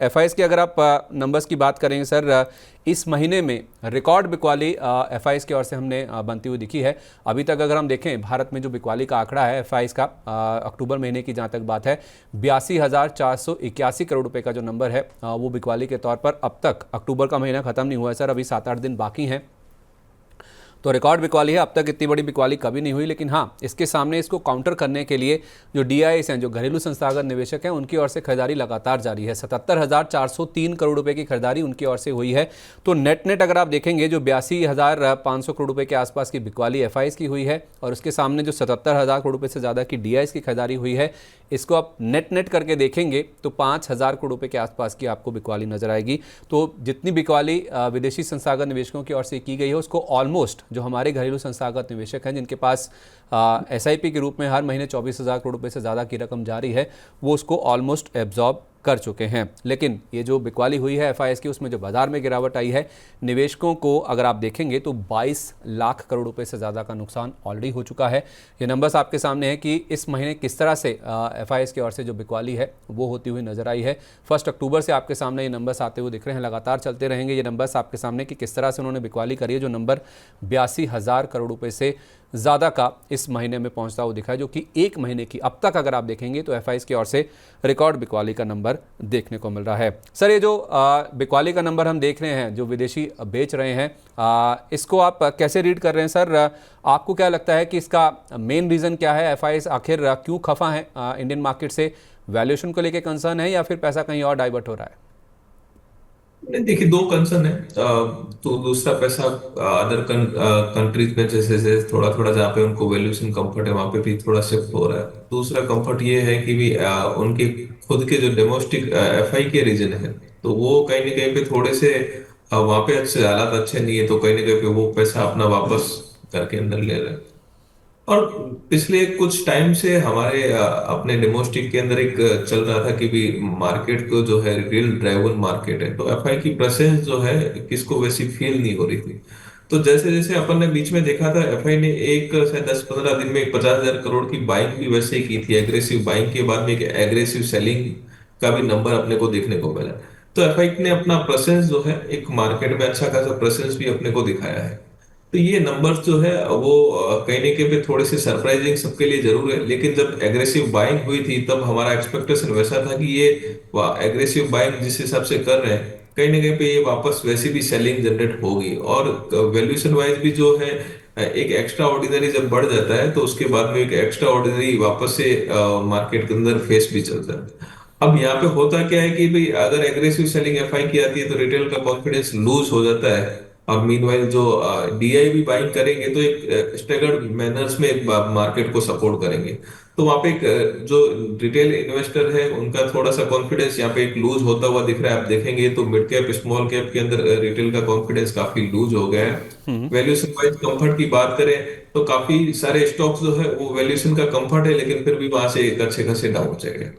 FIS की अगर आप नंबर्स की बात करेंगे सर, इस महीने में रिकॉर्ड बिकवाली एफआईएस की ओर से हमने बनती हुई दिखी है। अभी तक अगर हम देखें भारत में जो बिकवाली का आंकड़ा है एफआईएस का, अक्टूबर महीने की जहाँ तक बात है, 82,481 करोड़ रुपए का जो नंबर है वो बिकवाली के तौर पर अब तक, अक्टूबर का महीना खत्म नहीं हुआ है सर, अभी 7-8 दिन बाकी हैं, तो रिकॉर्ड बिकवाली है। अब तक इतनी बड़ी बिकवाली कभी नहीं हुई। लेकिन हाँ, इसके सामने इसको काउंटर करने के लिए जो डीआईएस हैं, जो घरेलू संस्थागत निवेशक हैं, उनकी ओर से खरीदारी लगातार जारी है। 77,403 करोड़ रुपए की खरीदारी उनकी ओर से हुई है। तो नेट नेट अगर आप देखेंगे, जो 82,500 करोड़ रुपए के आसपास की बिकवाली एफआईएस की हुई है और उसके सामने जो 77,000 करोड़ रुपए से ज़्यादा की डीआईएस की खरीदारी हुई है, इसको आप नेट नेट करके देखेंगे तो 5,000 करोड़ रुपए के आसपास की आपको बिकवाली नजर आएगी। तो जितनी बिकवाली विदेशी संस्थागत निवेशकों की ओर से की गई है, उसको ऑलमोस्ट जो हमारे घरेलू संस्थागत निवेशक हैं, जिनके पास एसआईपी के रूप में हर महीने 24,000 करोड़ रुपए से ज़्यादा की रकम जारी है, वो उसको ऑलमोस्ट एब्जॉर्ब कर चुके हैं। लेकिन ये जो बिकवाली हुई है एफआईएस की, उसमें जो बाजार में गिरावट आई है, निवेशकों को अगर आप देखेंगे तो 22 लाख करोड़ रुपए से ज़्यादा का नुकसान ऑलरेडी हो चुका है। ये नंबर्स आपके सामने है कि इस महीने किस तरह से एफआईएस की ओर से जो बिकवाली है वो होती हुई नजर आई है। 1 अक्टूबर से आपके सामने ये नंबर्स आते हुए दिख रहे हैं, लगातार चलते रहेंगे ये नंबर्स आपके सामने कि किस तरह से उन्होंने बिकवाली करी है। जो नंबर 82,000 करोड़ रुपए से ज़्यादा का इस महीने में पहुंचता हुआ दिखा है, जो कि एक महीने की अब तक अगर आप देखेंगे तो एफआईएस की ओर से रिकॉर्ड बिकवाली का नंबर देखने को मिल रहा है। सर, ये जो बिकवाली का नंबर हम देख रहे हैं, जो विदेशी बेच रहे हैं, इसको आप कैसे रीड कर रहे हैं सर? आपको क्या लगता है कि इसका मेन रीज़न क्या है? एफआईएस आखिर क्यों खफा है इंडियन मार्केट से? वैल्यूएशन को लेकर कंसर्न है या फिर पैसा कहीं और डाइवर्ट हो रहा है? नहीं, देखिए दो कंसर्न है। तो दूसरा पैसा अदर कंट्रीज में जैसे जैसे थोड़ा थोड़ा जहाँ पे उनको वैल्यूएशन कंफर्ट है वहां पे भी थोड़ा शिफ्ट हो रहा है। दूसरा कंफर्ट ये है कि भी उनके खुद के जो डोमेस्टिक एफआई के रीजन है, तो वो कहीं ना कहीं पे थोड़े से वहां पे अच्छे हालात अच्छे नहीं है, तो कहीं ना कहीं पे वो पैसा अपना वापस घर के अंदर ले रहे हैं। और पिछले कुछ टाइम से हमारे अपने डेमोस्टिक के अंदर एक चल रहा था कि भी मार्केट को जो है रिटेल ड्राइवन मार्केट है, तो एफआई की प्रेसेंस जो है किसको वैसी फील नहीं हो रही थी। तो जैसे जैसे अपन ने बीच में देखा था, एफआई ने एक से 10-15 दिन में 50,000 करोड़ की बाइंग भी वैसे ही की थी, एग्रेसिव बाइंग के बाद में एक एग्रेसिव सेलिंग का भी नंबर अपने को देखने को मिला। तो एफआई ने अपना प्रेसेंस जो है एक मार्केट में अच्छा खासा प्रेसेंस भी अपने को दिखाया है। तो ये नंबर्स जो है वो कहीं ना कहीं पे थोड़े से सरप्राइजिंग सबके लिए जरूर है, लेकिन जब एग्रेसिव बाइंग हुई थी तब हमारा एक्सपेक्टेशन वैसा था कि ये एग्रेसिव बाइंग जिस हिसाब से कर रहे हैं, कहीं ना कहीं पे ये वापस वैसी भी सेलिंग जनरेट होगी। और वैल्यूएशन वाइज भी जो है एक एक्स्ट्रा ऑर्डिनरी जब बढ़ जाता है तो उसके बाद में एक एक्स्ट्रा ऑर्डिनरी वापस से मार्केट के अंदर फेस भी चलता है। अब यहाँ पे होता क्या है कि भाई अगर एग्रेसिव सेलिंग एफआई की आती है तो रिटेल का कॉन्फिडेंस लूज हो जाता है। और मीनवाइल जो डीआई भी बाइंग करेंगे तो एक स्टेगर्ड मैनर्स में मार्केट को सपोर्ट करेंगे। तो वहां पे एक जो रिटेल इन्वेस्टर है उनका थोड़ा सा कॉन्फिडेंस यहाँ पे एक लूज होता हुआ दिख रहा है। आप देखेंगे तो मिड कैप स्मॉल कैप के अंदर रिटेल का कॉन्फिडेंस काफी लूज हो गया है। हम्म। वैल्यूएशन वाइज कंफर्ट की बात करें तो काफी सारे स्टॉक्स जो है वो वैल्यूएशन का कंफर्ट है, लेकिन फिर भी वहां से एक अच्छे खासे डाउन चले।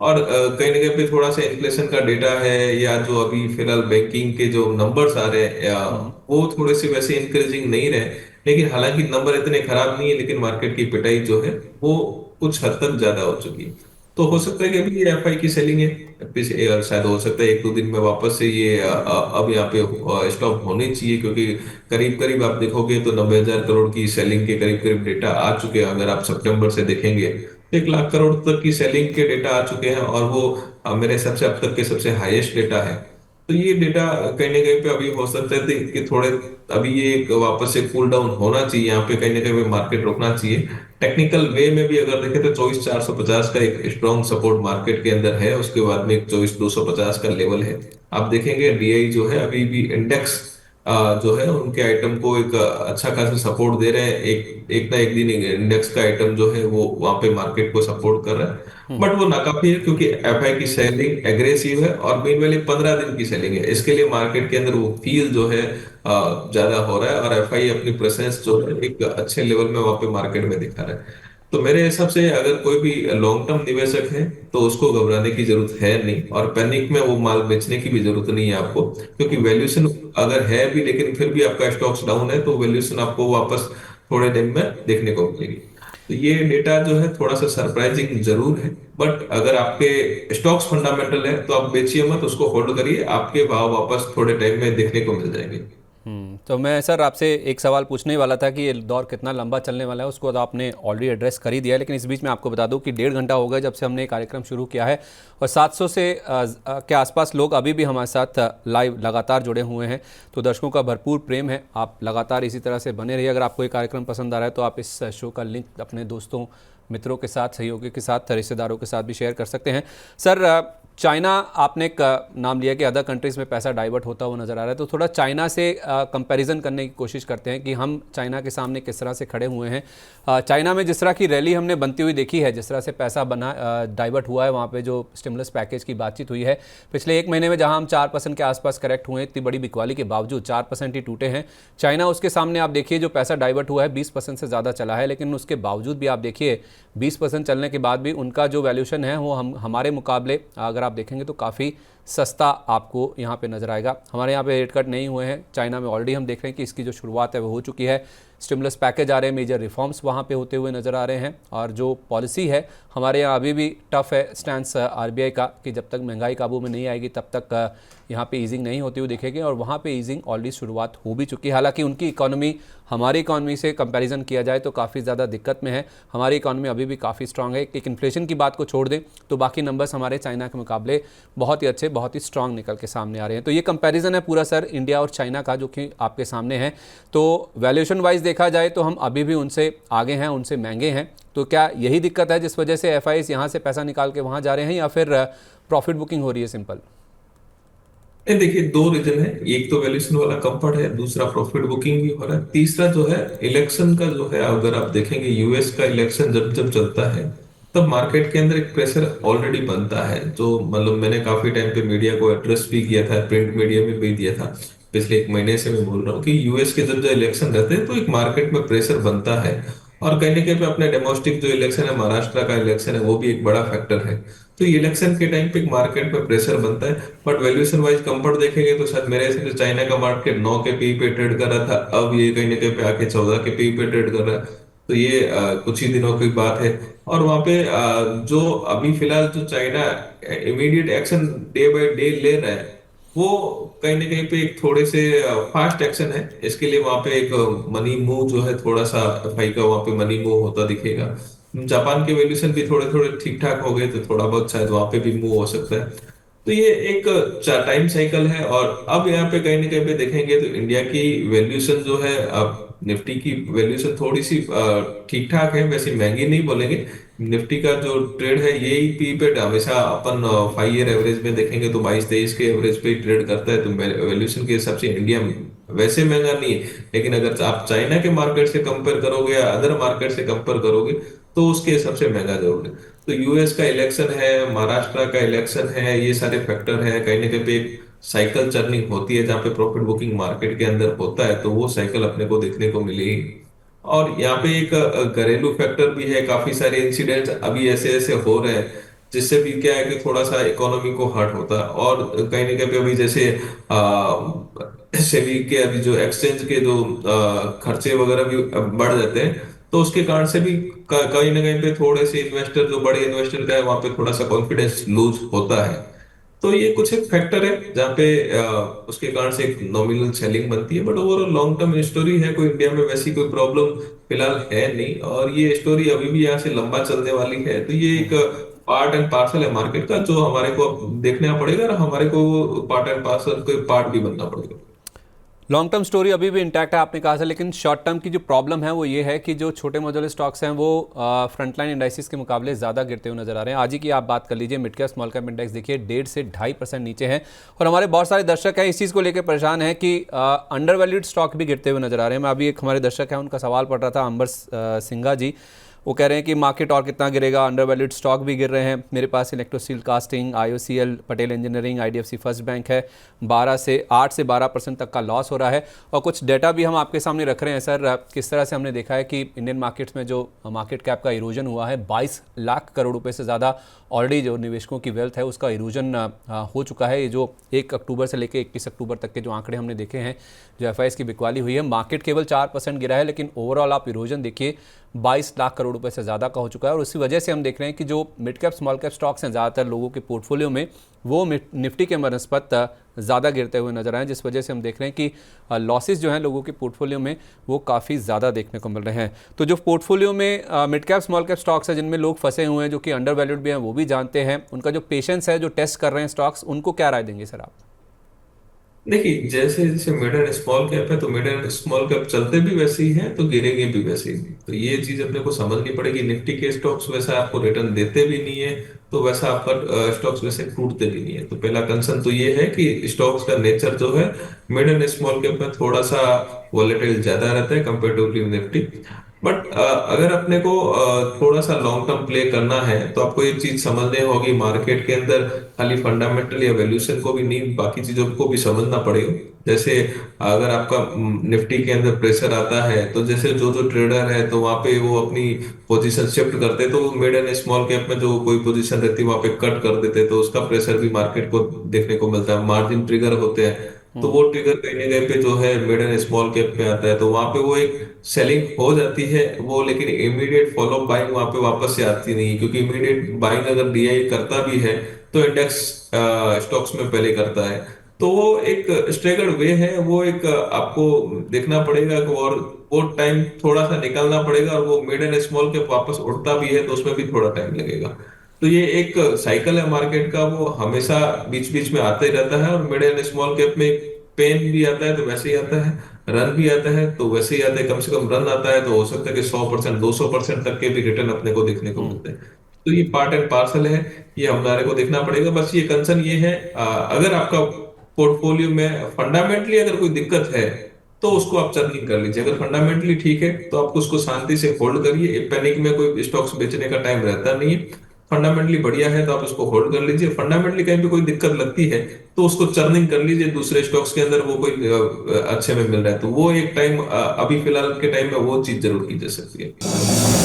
और कहीं ना कहीं पे थोड़ा सा इन्फ्लेशन का डेटा है, या जो अभी फिलहाल बैंकिंग के जो नंबर्स आ रहे हैं हम्म। वो थोड़े से वैसे इंकरेजिंग नहीं रहे। लेकिन हालांकि नंबर इतने खराब नहीं है, लेकिन मार्केट की पिटाई जो है वो कुछ हद तक ज्यादा हो चुकी है। तो हो सकता है कि अभी ये एफआई की सेलिंग है, शायद हो सकता है 1-2 दिन में वापस से ये अब यहाँ पे स्टॉप होनी चाहिए, क्योंकि करीब करीब आप देखोगे तो 90,000 करोड़ की सेलिंग के करीब करीब डेटा आ चुके हैं। अगर आप सितंबर से देखेंगे तो 1 लाख करोड़ तक की सेलिंग के डेटा आ चुके हैं, और वो मेरे हिसाब से अब तक के सबसे हाईएस्ट डेटा है। तो ये डेटा कहीं ना कहीं पे अभी हो सकता है कि थोड़े अभी ये एक वापस से कूल डाउन होना चाहिए, यहाँ पे कहीं ना कहीं मार्केट रोकना चाहिए। टेक्निकल वे में भी अगर देखें तो 24,450 का एक स्ट्रॉन्ग सपोर्ट मार्केट के अंदर है, उसके बाद में एक 24,250 का लेवल है। आप देखेंगे डीआई जो है अभी भी इंडेक्स जो है उनके आइटम को एक अच्छा खासा सपोर्ट दे रहे हैं। एक एक ना एक दिन इंडेक्स का आइटम जो है वो वहां पे मार्केट को सपोर्ट कर रहा है। हम्म। बट वो नाकाफी है, क्योंकि एफआई की सेलिंग एग्रेसिव है और मेन वाली 15 दिन की सेलिंग है। इसके लिए मार्केट के अंदर वो फील जो है ज्यादा हो रहा है, और एफआई अपनी प्रेजेंस जो है एक अच्छे लेवल में वहां पे मार्केट में दिखा रहा है। तो मेरे हिसाब से अगर कोई भी लॉन्ग टर्म निवेशक है तो उसको घबराने की जरूरत है नहीं, और पैनिक में वो माल बेचने की भी जरूरत नहीं है आपको, क्योंकि वैल्यूएशन अगर है भी लेकिन फिर भी आपका स्टॉक्स डाउन है तो वैल्यूएशन आपको वापस थोड़े दिन में देखने को मिलेगी। तो ये डेटा जो है थोड़ा सा सरप्राइजिंग जरूर है, बट अगर आपके स्टॉक्स फंडामेंटल है तो आप बेचिए मत, उसको होल्ड करिए, आपके भाव वापस थोड़े टाइम में देखने को मिल जाएंगे। तो मैं सर आपसे एक सवाल पूछने ही वाला था कि ये दौर कितना लंबा चलने वाला है, उसको तो आपने ऑलरेडी एड्रेस कर ही दिया है, लेकिन इस बीच में आपको बता दूं कि 1.5 घंटा हो गया जब से हमने ये कार्यक्रम शुरू किया है और 700 से के आसपास लोग अभी भी हमारे साथ लाइव लगातार जुड़े हुए हैं। तो दर्शकों का भरपूर प्रेम है, आप लगातार इसी तरह से बने रहिए। अगर आपको ये कार्यक्रम पसंद आ रहा है तो आप इस शो का लिंक अपने दोस्तों, मित्रों के साथ, सहयोगियों के साथ, रिश्तेदारों के साथ भी शेयर कर सकते हैं। सर, चाइना आपने एक नाम लिया कि अदर कंट्रीज़ में पैसा डाइवर्ट होता हुआ नज़र आ रहा है, तो थोड़ा चाइना से कंपैरिजन करने की कोशिश करते हैं कि हम चाइना के सामने किस तरह से खड़े हुए हैं। चाइना में जिस तरह की रैली हमने बनती हुई देखी है, जिस तरह से पैसा बना डाइवर्ट हुआ है, वहाँ पे जो स्टिमुलस पैकेज की बातचीत हुई है पिछले एक महीने में, जहाँ हम 4% के आसपास करेक्ट हुए हैं, इतनी बड़ी बिकवाली के बावजूद 4% ही टूटे हैं। चाइना उसके सामने आप देखिए जो पैसा डाइवर्ट हुआ है 20% से ज़्यादा चला है, लेकिन उसके बावजूद भी आप देखिए 20% चलने के बाद भी उनका जो वैल्यूशन है वो हमारे मुकाबले अगर आप देखेंगे तो काफ़ी सस्ता आपको यहाँ पे नज़र आएगा। हमारे यहाँ पे रेट कट नहीं हुए हैं, चाइना में ऑलरेडी हम देख रहे हैं कि इसकी जो शुरुआत है वो हो चुकी है। स्टिमुलस पैकेज आ रहे हैं, मेजर रिफॉर्म्स वहाँ पे होते हुए नज़र आ रहे हैं, और जो पॉलिसी है हमारे यहाँ अभी भी टफ है स्टैंड आरबीआई का कि जब तक महंगाई काबू में नहीं आएगी तब तक यहाँ पे ईजिंग नहीं होती हुई दिखेगी, और वहाँ पे ईजिंग ऑलरेडी शुरुआत हो भी चुकी है। हालांकि उनकी इकोनॉमी हमारी इकोनॉमी से कंपैरिजन किया जाए तो काफ़ी ज़्यादा दिक्कत में है, हमारी इकोनॉमी अभी भी काफ़ी स्ट्रांग है। एक इन्फ्लेशन की बात को छोड़ दें तो बाकी नंबर्स हमारे चाइना के मुकाबले बहुत ही अच्छे, बहुत ही स्ट्रांग निकल के सामने आ रहे हैं। तो ये कंपैरिजन है पूरा सर इंडिया और चाइना का जो कि आपके सामने है। तो वैल्यूएशन वाइज देखा जाए तो हम अभी भी उनसे आगे हैं, उनसे महंगे हैं। तो क्या यही दिक्कत है जिस वजह से एफआईएस यहाँ से पैसा निकाल के वहाँ जा रहे हैं, या फिर प्रॉफिट बुकिंग हो रही है सिंपल? नहीं, देखिए दो रीजन है, एक तो वैल्यूएशन वाला कंफर्ट है, दूसरा प्रॉफिट बुकिंग भी हो रहा है, तीसरा जो है इलेक्शन का जो है, अगर आप देखेंगे यूएस का इलेक्शन जब जब चलता है तब मार्केट के अंदर एक प्रेशर ऑलरेडी बनता है। जो मतलब मैंने काफी टाइम पे मीडिया को एड्रेस भी किया था, प्रिंट मीडिया में भी दिया था, पिछले एक महीने से मैं बोल रहा हूँ कि यूएस के जब जब इलेक्शन रहते हैं तो एक मार्केट में प्रेशर बनता है। और कहीं ना कहीं पे अपने डोमेस्टिक जो इलेक्शन है, महाराष्ट्र का इलेक्शन है, वो भी एक बड़ा फैक्टर है। तो ये इलेक्शन के टाइम पे एक मार्केट में प्रेशर बनता है। बट वैल्यूएशन वाइज कंफर्ट देखेंगे तो शायद मेरे हिसाब से चाइना का मार्केट 9 के पी पे ट्रेड कर रहा था, अब ये कहीं ना कहीं पे आके 14 के पी पे ट्रेड कर रहा है। तो ये कुछ ही दिनों की बात है। और वहां पे जो अभी फिलहाल जो China immediate action day by day ले रहा है, वो कहीं ना कहीं पे एक थोड़े से फास्ट एक्शन है। इसके लिए वहां पे एक मनी मूव जो है, थोड़ा सा एफआई का वहां पे मनी मूव होता दिखेगा। जापान के वैल्यूएशन भी थोड़े थोड़े ठीक ठाक हो गए, तो थोड़ा बहुत शायद वहां पे भी मूव हो सकता है। तो ये एक टाइम साइकिल है। और अब यहाँ पे कहीं ना कहीं पे देखेंगे तो इंडिया की वैल्यूएशन जो है, अब निफ्टी की वैल्यूएशन थोड़ी सी ठीक ठाक है, वैसे महंगी नहीं बोलेंगे। निफ्टी का जो ट्रेड है यही पी पे हमेशा अपन 5 ईयर एवरेज में देखेंगे तो 22-23 के एवरेज पे ही ट्रेड करता है। तो वैल्यूएशन के हिसाब से इंडिया वैसे महंगा नहीं है, लेकिन अगर आप चाइना के मार्केट से कंपेयर करोगे या अदर मार्केट से कंपेयर करोगे तो उसके हिसाब से महंगा जरूर है। तो यूएस का इलेक्शन है, महाराष्ट्र का इलेक्शन है, ये सारे फैक्टर है। कहीं ना कहीं पे एक साइकिल चर्निंग होती है जहाँ पे प्रॉफिट बुकिंग मार्केट के अंदर होता है, तो वो साइकिल अपने को देखने को मिलेगी। और यहाँ पे एक घरेलू फैक्टर भी है, काफी सारे इंसिडेंट्स अभी ऐसे ऐसे हो रहे हैं जिससे भी क्या है कि थोड़ा सा इकोनॉमी को हर्ट होता है। और कहीं ना कहीं पे अभी जैसे सेबी के अभी जो एक्सचेंज के जो खर्चे वगैरह भी बढ़ जाते हैं, तो उसके कारण से भी कहीं ना कहीं पे थोड़े से इन्वेस्टर, जो बड़े इन्वेस्टर का है, वहां पे थोड़ा सा कॉन्फिडेंस लूज होता है। तो ये कुछ एक फैक्टर है जहाँ पे उसके कारण से एक नॉमिनल सेलिंग बनती है। But overall long term story है, कोई इंडिया में वैसी कोई प्रॉब्लम फिलहाल है नहीं, और ये स्टोरी अभी भी यहाँ से लंबा चलने वाली है। तो ये एक पार्ट एंड पार्सल है मार्केट का, जो हमारे को अब देखना पड़ेगा, और हमारे को पार्ट एंड पार्सल को पार्ट भी बनना पड़ेगा। लॉन्ग टर्म स्टोरी अभी भी इंटैक्ट है आपने कहा था, लेकिन शॉर्ट टर्म की जो प्रॉब्लम है वो ये है कि जो छोटे मॉड्यूलर स्टॉक्स हैं वो फ्रंटलाइन इंडाइसिस के मुकाबले ज़्यादा गिरते हुए नजर आ रहे हैं। आज ही की आप बात कर लीजिए, mid cap small cap index देखिए 1.5 से 2.5% नीचे है, और हमारे बहुत सारे दर्शक हैं इस चीज़ को लेकर परेशान हैं कि अंडर वैल्यूड स्टॉक भी गिरते हुए नजर आ रहे हैं। मैं अभी एक हमारे दर्शक हैं उनका सवाल पढ़ रहा था, अंबर सिंघा जी, वो कह रहे हैं कि मार्केट और कितना गिरेगा, अंडर वैल्यूड स्टॉक भी गिर रहे हैं। मेरे पास electro steel casting, IOCL, Patel engineering, IDFC first bank है, 8 से 12% तक का लॉस हो रहा है। और कुछ डेटा भी हम आपके सामने रख रहे हैं सर, किस तरह से हमने देखा है कि इंडियन मार्केट्स में जो मार्केट कैप का इरोजन हुआ है, 22 लाख करोड़ रुपए से ज़्यादा ऑलरेडी जो निवेशकों की वेल्थ है उसका इरोजन हो चुका है। ये जो 1 अक्टूबर से लेकर 21 अक्टूबर तक के जो आंकड़े हमने देखे हैं, जो एफआईएस की बिकवाली हुई है, मार्केट केवल 4% गिरा है, लेकिन ओवरऑल आप इरोजन देखिए 22 लाख करोड़ करोड़ रुपए से ज़्यादा का हो चुका है। और उसी वजह से हम देख रहे हैं कि जो mid cap small cap stocks हैं ज़्यादातर लोगों के पोर्टफोलियो में, वो निफ्टी के बनस्पत ज़्यादा गिरते हुए नजर आए, जिस वजह से हम देख रहे हैं कि लॉसेस जो हैं लोगों के पोर्टफोलियो में वो काफ़ी ज़्यादा देखने को मिल रहे हैं। तो जो पोर्टफोलियो में mid cap small cap stocks है जिनमें लोग फंसे हुए हैं, जो कि अंडर वैल्यूड भी हैं, वो भी जानते हैं, उनका जो पेशेंस है, जो टेस्ट कर रहे हैं स्टॉक्स, उनको क्या राय देंगे सर आप? देखिए, जैसे जैसे मिड एंड स्मॉल कैप है, तो मिड एंड स्मॉल कैप चलते भी वैसे ही हैं तो गिरेंगे भी वैसे ही। तो ये चीज अपने को समझनी पड़ेगी। निफ्टी के स्टॉक्स वैसा आपको रिटर्न देते भी नहीं है, तो वैसा आपका स्टॉक्स वैसे टूटते भी नहीं है। तो पहला कंसर्न तो ये है कि स्टॉक्स का नेचर जो है मिड एंड स्मॉल कैप में थोड़ा सा वॉलेटाइल ज्यादा रहता है कंपेरेटिवली निफ्टी। बट अगर अपने को थोड़ा सा लॉन्ग टर्म प्ले करना है, तो आपको एक चीज समझनी होगी, मार्केट के अंदर खाली फंडामेंटल या वैल्यूएशन को भी नहीं, बाकी चीजों को भी समझना पड़ेगा। जैसे अगर आपका निफ्टी के अंदर प्रेशर आता है, तो जैसे जो जो ट्रेडर है तो वहां पे वो अपनी पोजीशन शिफ्ट करते हैं, तो मिड एंड स्मॉल कैप में जो कोई पोजीशन रहती है वहां पे कट कर देते हैं, तो उसका प्रेशर भी मार्केट को देखने को मिलता है। मार्जिन ट्रिगर होते हैं, तो वो ट्रिगर कहीं ना कहीं पे जो है मिड एंड स्मॉल कैप में आता है, तो वहां पे वो एक सेलिंग हो जाती है वो, लेकिन इमीडिएट फॉलो बाइंग वहां पे वापस से आती नहीं, क्योंकि इमीडिएट बाइंग अगर डीआई करता भी है तो इंडेक्स स्टॉक्स में पहले करता है। तो वो एक स्ट्रेगर्ड वे है, वो एक आपको देखना पड़ेगा और वो टाइम थोड़ा सा निकालना पड़ेगा। और वो मिड एंड स्मॉल कैप वापस उठता भी है तो उसमें भी थोड़ा टाइम लगेगा। तो ये एक साइकिल है मार्केट का, वो हमेशा बीच बीच में आते ही रहता है। और मिड एंड स्मॉल कैप में पेन भी आता है तो वैसे ही आता है, रन भी आता है तो वैसे ही आता है। कम से कम रन आता है तो हो सकता है कि 100% 200% तक के भी रिटर्न अपने को देखने को मिलते हैं। तो ये पार्ट एंड पार्सल है, ये हमारे को देखना पड़ेगा। बस ये कंसर्न ये है, अगर आपका पोर्टफोलियो में फंडामेंटली अगर कोई दिक्कत है तो उसको आप चर्निंग कर लीजिए। अगर फंडामेंटली ठीक है तो आप उसको शांति से होल्ड करिए। पैनिक में कोई स्टॉक्स बेचने का टाइम रहता नहीं है। फंडामेंटली बढ़िया है तो आप उसको होल्ड कर लीजिए। फंडामेंटली कहीं भी कोई दिक्कत लगती है तो उसको चर्निंग कर लीजिए, दूसरे स्टॉक्स के अंदर वो कोई अच्छे में मिल रहा है तो वो एक टाइम, अभी फिलहाल के टाइम में वो चीज जरूर की जा सकती है।